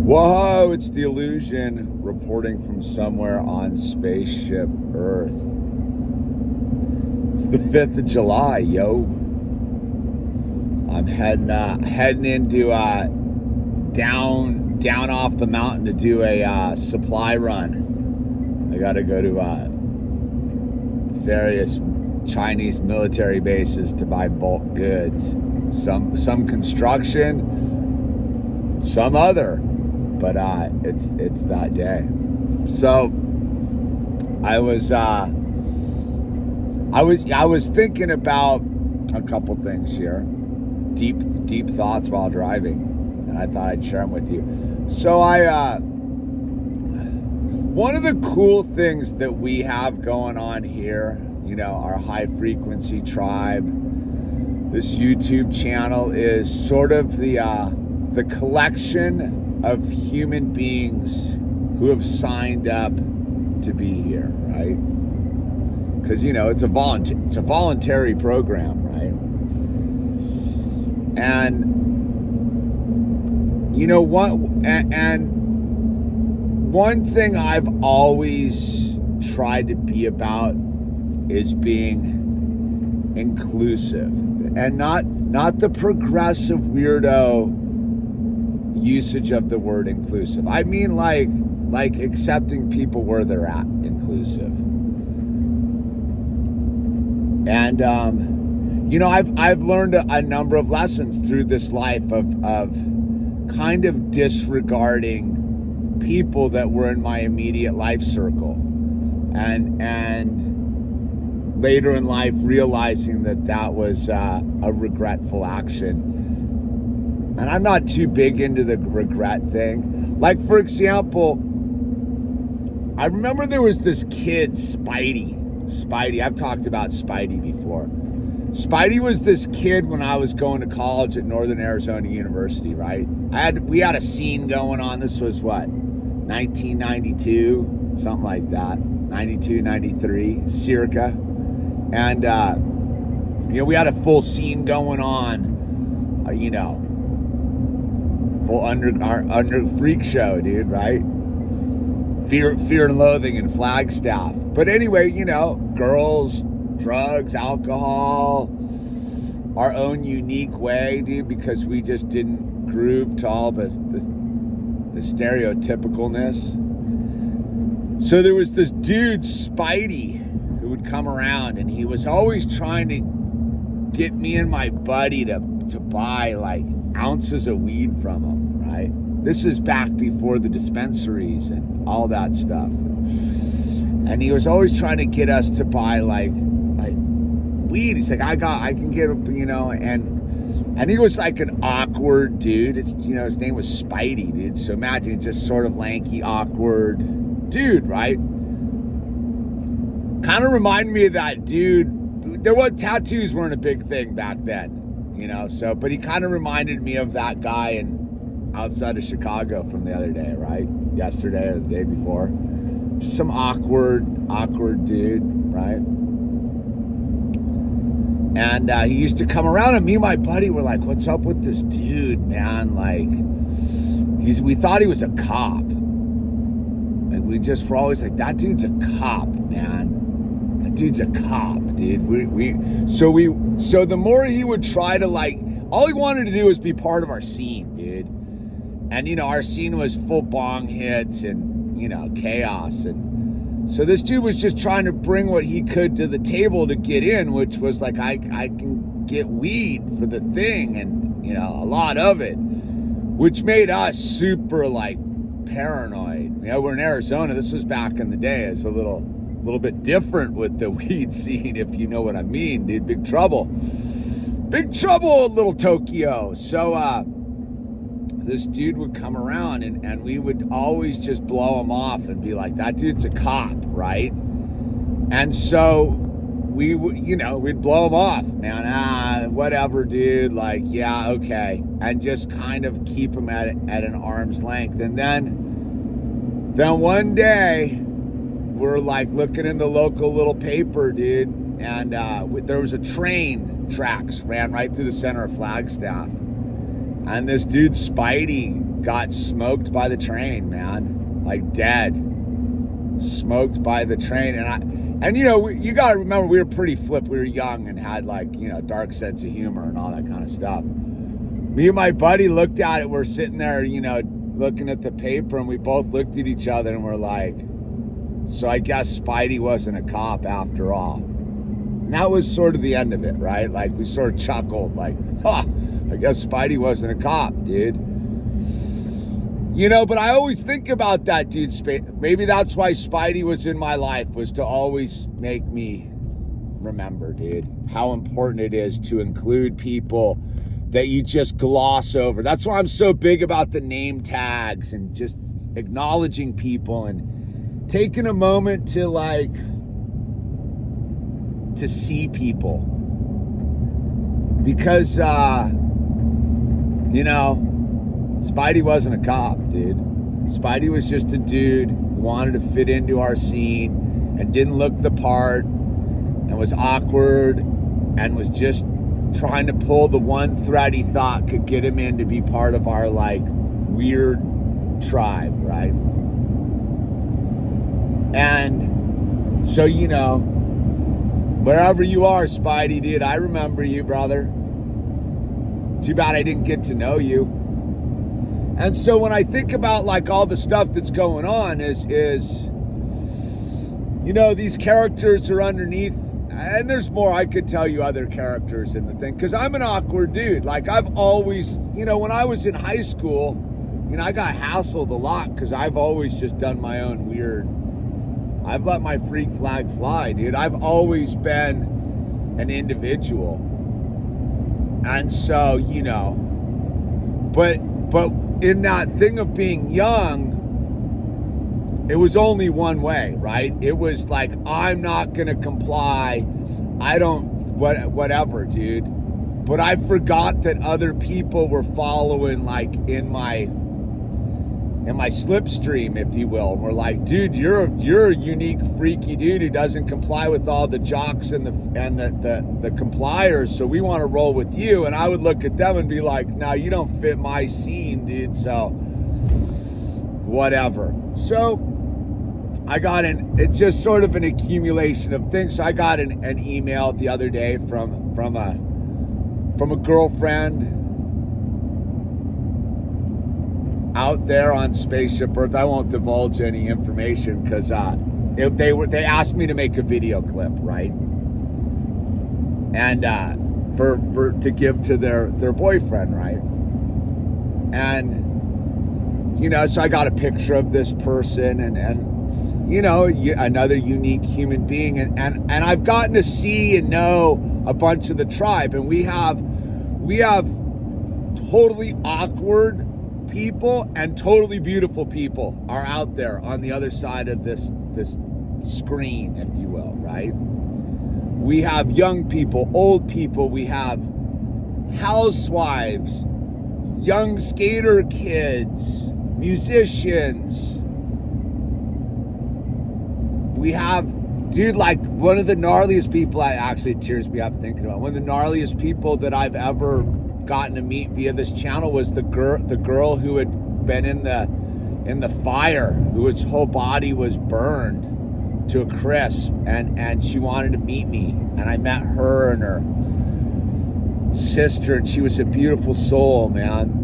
Whoa, it's the Illusion reporting from somewhere on Spaceship Earth. It's the 5th of July, yo. I'm heading into down off the mountain to do a supply run. I gotta go to various Chinese military bases to buy bulk goods. Some construction, some other. But it's that day. So I was thinking about a couple things here, deep thoughts while driving, and I thought I'd share them with you. So one of the cool things that we have going on here, you know, our high frequency tribe, this YouTube channel is sort of the collection of human beings who have signed up to be here, right? Because, you know, it's a voluntary program, right? And you know what? And one thing I've always tried to be about is being inclusive, and not the progressive weirdo usage of the word inclusive. I mean like accepting people where they're at, inclusive. And you know, I've learned a number of lessons through this life of kind of disregarding people that were in my immediate life circle, and later in life realizing that was a regretful action. And I'm not too big into the regret thing. Like, for example, I remember there was this kid, Spidey. I've talked about Spidey before. Spidey was this kid when I was going to college at Northern Arizona University, right? We had a scene going on. This was what, 1992, something like that. 92, 93, circa. And, you know, we had a full scene going on, you know, full under freak show, dude, right? Fear and Loathing in Flagstaff. But anyway, you know, girls, drugs, alcohol, our own unique way, dude, because we just didn't groove to all the stereotypicalness. So there was this dude, Spidey, who would come around, and he was always trying to get me and my buddy to buy like ounces of weed from him, right? This is back before the dispensaries and all that stuff. And he was always trying to get us to buy like weed. He's like, I can get, you know, and he was like an awkward dude. It's, you know, his name was Spidey, dude. So imagine just sort of lanky, awkward dude, right? Kind of reminded me of that dude. Tattoos weren't a big thing back then. You know, so, but he kind of reminded me of that guy outside of Chicago from the other day, right? Yesterday or the day before. Just some awkward dude, right? And he used to come around, and me and my buddy were like, what's up with this dude, man? Like, we thought he was a cop. And we just were always like, that dude's a cop, man. That dude's a cop, dude. So the more he would try to, like, all he wanted to do was be part of our scene, dude. And, you know, our scene was full bong hits and, you know, chaos. And so this dude was just trying to bring what he could to the table to get in, which was like, I can get weed for the thing, and, you know, a lot of it, which made us super, like, paranoid. You know, we're in Arizona. This was back in the day. It's a little bit different with the weed scene, if you know what I mean, dude. Big trouble, little Tokyo. So this dude would come around, and we would always just blow him off and be like, that dude's a cop, right? And so we would, you know, we'd blow him off, man. Whatever, dude. Like, yeah, okay, and just kind of keep him at an arm's length. And then one day, we're like looking in the local little paper, dude, and there was a train tracks ran right through the center of Flagstaff, and this dude Spidey got smoked by the train, man. Like dead. Smoked by the train. And you know, you got to remember, we were pretty flip. We were young and had like, you know, dark sense of humor and all that kind of stuff. Me and my buddy looked at it. We're sitting there, you know, looking at the paper, and we both looked at each other and we're like, so I guess Spidey wasn't a cop after all. And that was sort of the end of it, right? Like, we sort of chuckled like, huh, I guess Spidey wasn't a cop, dude. You know, but I always think about that, dude. Maybe that's why Spidey was in my life, was to always make me remember, dude, how important it is to include people that you just gloss over. That's why I'm so big about the name tags and just acknowledging people and taking a moment to like, to see people. Because, you know, Spidey wasn't a cop, dude. Spidey was just a dude who wanted to fit into our scene and didn't look the part and was awkward and was just trying to pull the one thread he thought could get him in to be part of our like weird tribe, right? And so, you know, wherever you are, Spidey, dude, I remember you, brother. Too bad I didn't get to know you. And so when I think about like all the stuff that's going on is you know, these characters are underneath, and there's more. I could tell you other characters in the thing, because I'm an awkward dude. Like, I've always, you know, when I was in high school, you know, I got hassled a lot because I've always just done my own weird, I've let my freak flag fly, dude. I've always been an individual. And so, you know, but in that thing of being young, it was only one way, right? It was like, I'm not going to comply. I don't, whatever, dude. But I forgot that other people were following, like, in my slipstream, if you will. And we're like, dude, you're a unique, freaky dude who doesn't comply with all the jocks and the compliers. So we want to roll with you. And I would look at them and be like, no, you don't fit my scene, dude. So whatever. So I got it's just sort of an accumulation of things. So I got an email the other day from a girlfriend out there on Spaceship Earth. I won't divulge any information because they asked me to make a video clip, right? And for to give to their boyfriend, right? And you know, so I got a picture of this person and you know, another unique human being, and I've gotten to see and know a bunch of the tribe, and we have totally awkward people and totally beautiful people are out there on the other side of this screen, if you will, right? We have young people, old people, we have housewives, young skater kids, musicians. We have, dude, like one of the gnarliest people, actually tears me up thinking about, one of the gnarliest people that I've ever gotten to meet via this channel was the girl who had been in the fire, whose whole body was burned to a crisp, and she wanted to meet me, and I met her and her sister, and she was a beautiful soul, man.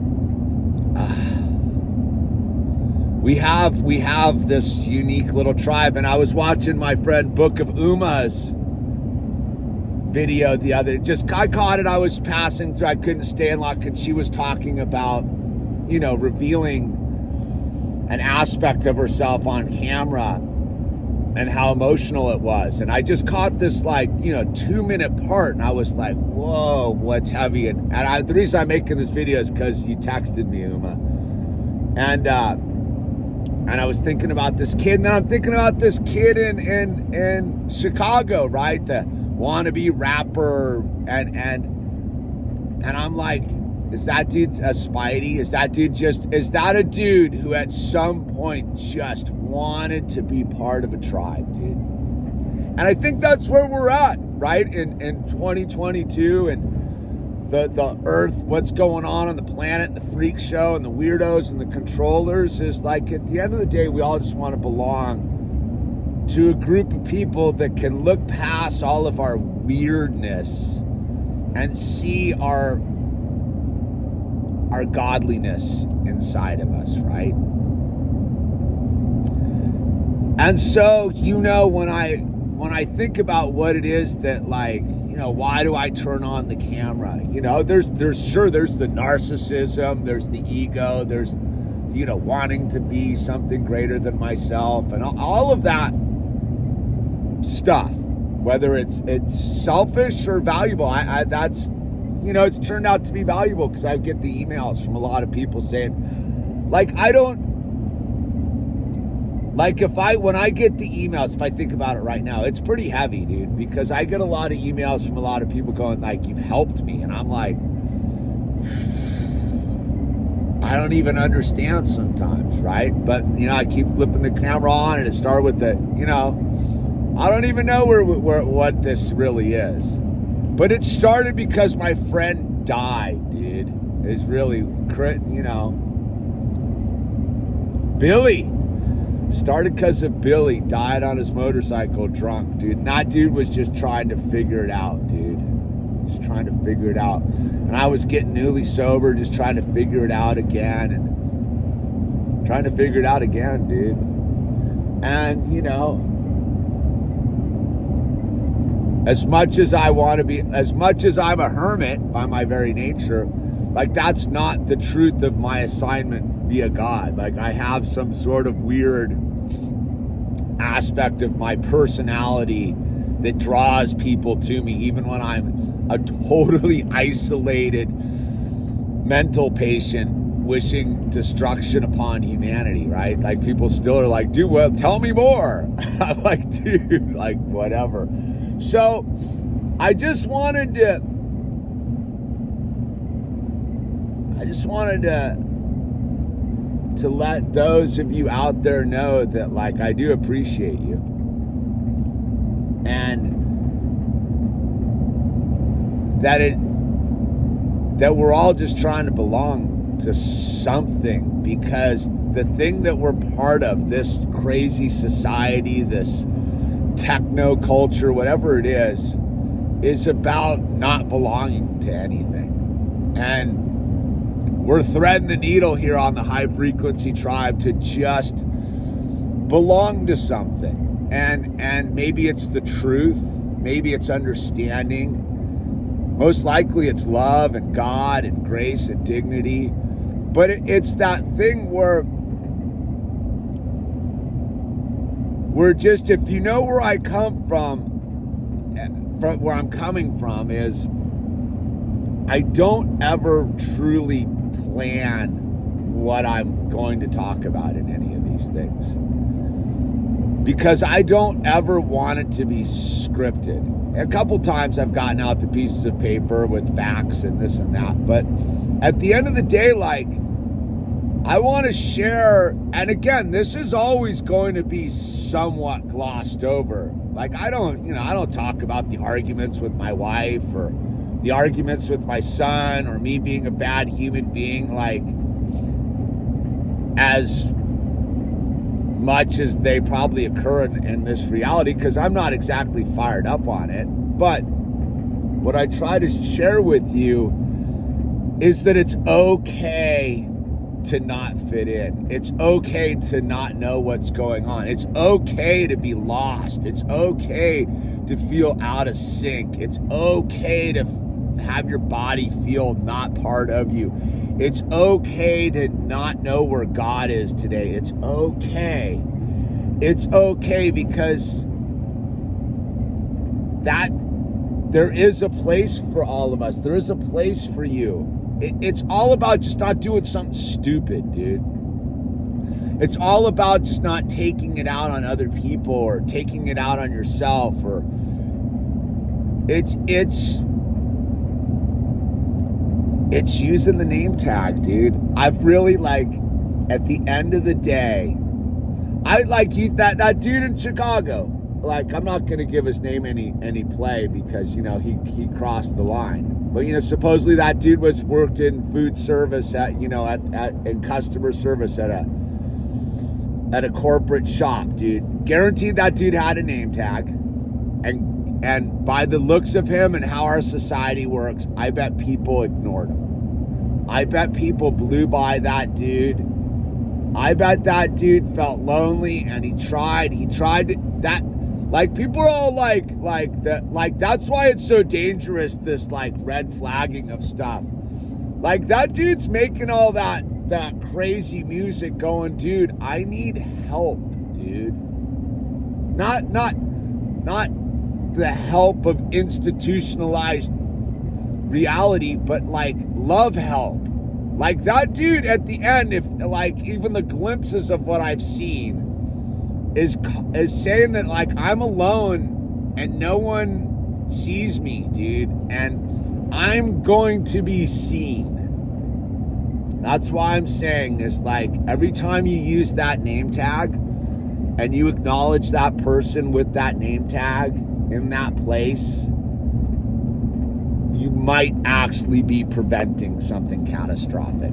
We have this unique little tribe, and I was watching my friend Book of Uma's video the other, I caught it, I was passing through, I couldn't stay in lock, and she was talking about, you know, revealing an aspect of herself on camera and how emotional it was, and I just caught this, like, you know, 2-minute part, and I was like, whoa, what's heavy, and the reason I'm making this video is because you texted me, Uma, and I was thinking about this kid, and then I'm thinking about this kid in Chicago, right? The wannabe rapper, and I'm like, is that dude a Spidey? Is that a dude who at some point just wanted to be part of a tribe, dude? And I think that's where we're at, right? In 2022, and the earth, what's going on the planet, the freak show and the weirdos and the controllers, is like, at the end of the day, we all just want to belong to a group of people that can look past all of our weirdness and see our godliness inside of us, right? And so, when I think about what it is that, like, why do I turn on the camera? There's the narcissism, there's the ego, there's, wanting to be something greater than myself, and all of that stuff, whether it's selfish or valuable. That's, it's turned out to be valuable, because I get the emails from a lot of people saying, like, when I get the emails, if I think about it right now, it's pretty heavy, dude, because I get a lot of emails from a lot of people going, like, you've helped me. And I'm like, I don't even understand sometimes, right? But, I keep flipping the camera on, and it started with the, I don't even know what this really is. But it started because my friend died, dude. It's really, Billy. Started because of Billy died on his motorcycle drunk, dude. And that dude was just trying to figure it out, dude. Just trying to figure it out. And I was getting newly sober, just trying to figure it out again. And trying to figure it out again, dude. And, as much as I want to be, as much as I'm a hermit by my very nature, like, that's not the truth of my assignment via God. Like, I have some sort of weird aspect of my personality that draws people to me, even when I'm a totally isolated mental patient wishing destruction upon humanity, right? Like, people still are like, dude, well, tell me more. I'm like, dude, like, whatever. So I just wanted to let those of you out there know that, like, I do appreciate you, and that we're all just trying to belong to something, because the thing that we're part of, this crazy society, this techno culture, whatever it is about not belonging to anything. And we're threading the needle here on the High Frequency Tribe to just belong to something. And maybe it's the truth, maybe it's understanding, most likely it's love and God and grace and dignity. But it's that thing where we're just, if you know where I come from where I'm coming from, is I don't ever truly plan what I'm going to talk about in any of these things, because I don't ever want it to be scripted. A couple times I've gotten out the pieces of paper with facts and this and that, but at the end of the day, like, I want to share, and again, this is always going to be somewhat glossed over. Like, I don't talk about the arguments with my wife or the arguments with my son or me being a bad human being, like, as much as they probably occur in this reality, because I'm not exactly fired up on it. But what I try to share with you is that it's okay to not fit in. It's okay to not know what's going on. It's okay to be lost. It's okay to feel out of sync. It's okay to have your body feel not part of you. It's okay to not know where God is today. It's okay. It's okay, because that there is a place for all of us. There is a place for you. It's all about just not doing something stupid, dude. It's all about just not taking it out on other people or taking it out on yourself, or it's using the name tag, dude. I've really, like, at the end of the day, I like you, that dude in Chicago, like, I'm not gonna give his name any play because, you know, he crossed the line. But, you know, supposedly that dude worked in food service at, you know, in customer service at a corporate shop, dude. Guaranteed that dude had a name tag. And by the looks of him and how our society works, I bet people ignored him. I bet people blew by that dude. I bet that dude felt lonely and he tried that. Like, people are all like that, like, that's why it's so dangerous, this like red flagging of stuff. Like, that dude's making all that crazy music going, dude, I need help, dude. Not the help of institutionalized reality, but like love help. Like, that dude at the end, if like even the glimpses of what I've seen is saying that, like, I'm alone and no one sees me, dude, and I'm going to be seen. That's why I'm saying this. Like, every time you use that name tag and you acknowledge that person with that name tag in that place, you might actually be preventing something catastrophic.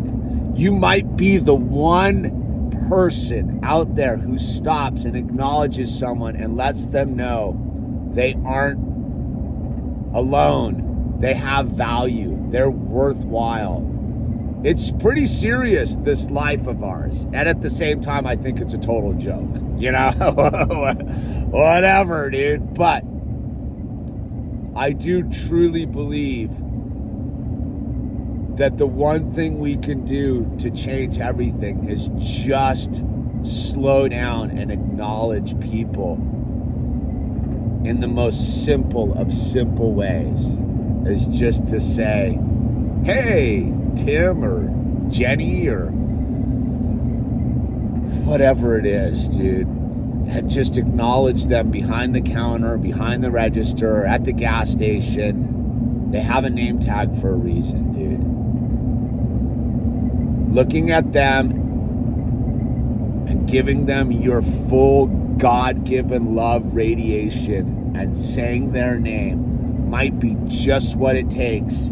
You might be the one person out there who stops and acknowledges someone and lets them know they aren't alone. They have value. They're worthwhile. It's pretty serious, this life of ours. And at the same time, I think it's a total joke. You know? Whatever, dude. But I do truly believe that the one thing we can do to change everything is just slow down and acknowledge people in the most simple of simple ways. Is just to say, hey, Tim or Jenny or whatever it is, dude. And just acknowledge them behind the counter, behind the register, at the gas station. They have a name tag for a reason, dude. Looking at them and giving them your full God-given love radiation and saying their name might be just what it takes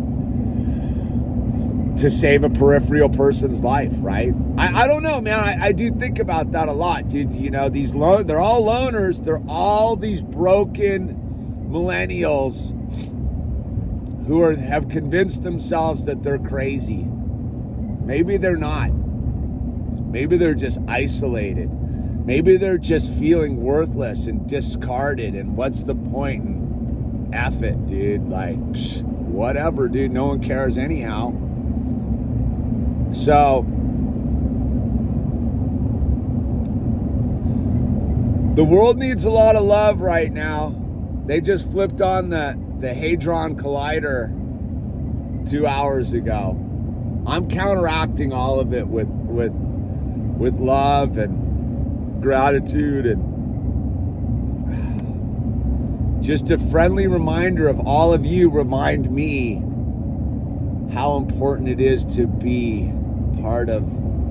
to save a peripheral person's life, right? I don't know, man. I do think about that a lot, dude. You know, they're all loners. They're all these broken millennials who have convinced themselves that they're crazy. Maybe they're not. Maybe they're just isolated. Maybe they're just feeling worthless and discarded. And what's the point? And F it, dude. Like, whatever, dude. No one cares anyhow. So, the world needs a lot of love right now. They just flipped on the Hadron Collider 2 hours ago. I'm counteracting all of it with love and gratitude and just a friendly reminder of all of you. Remind me how important it is to be part of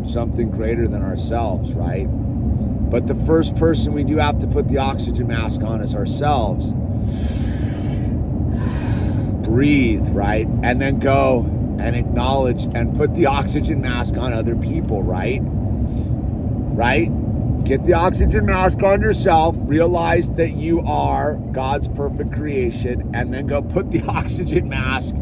something greater than ourselves, right? But the first person we do have to put the oxygen mask on is ourselves. Breathe, right? And then go and acknowledge and put the oxygen mask on other people, right? Right? Get the oxygen mask on yourself, realize that you are God's perfect creation, and then go put the oxygen mask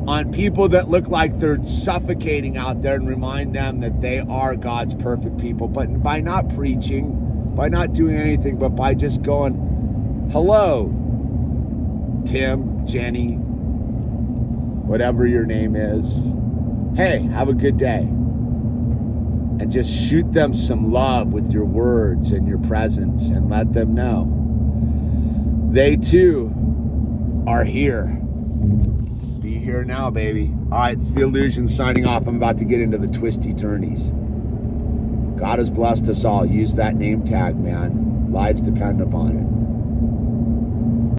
on people that look like they're suffocating out there and remind them that they are God's perfect people. But by not preaching, by not doing anything, but by just going, hello, Tim, Jenny, whatever your name is. Hey, have a good day. And just shoot them some love with your words and your presence and let them know they too are here. Be here now, baby. All right, it's The Illusion signing off. I'm about to get into the twisty turnies. God has blessed us all. Use that name tag, man. Lives depend upon it.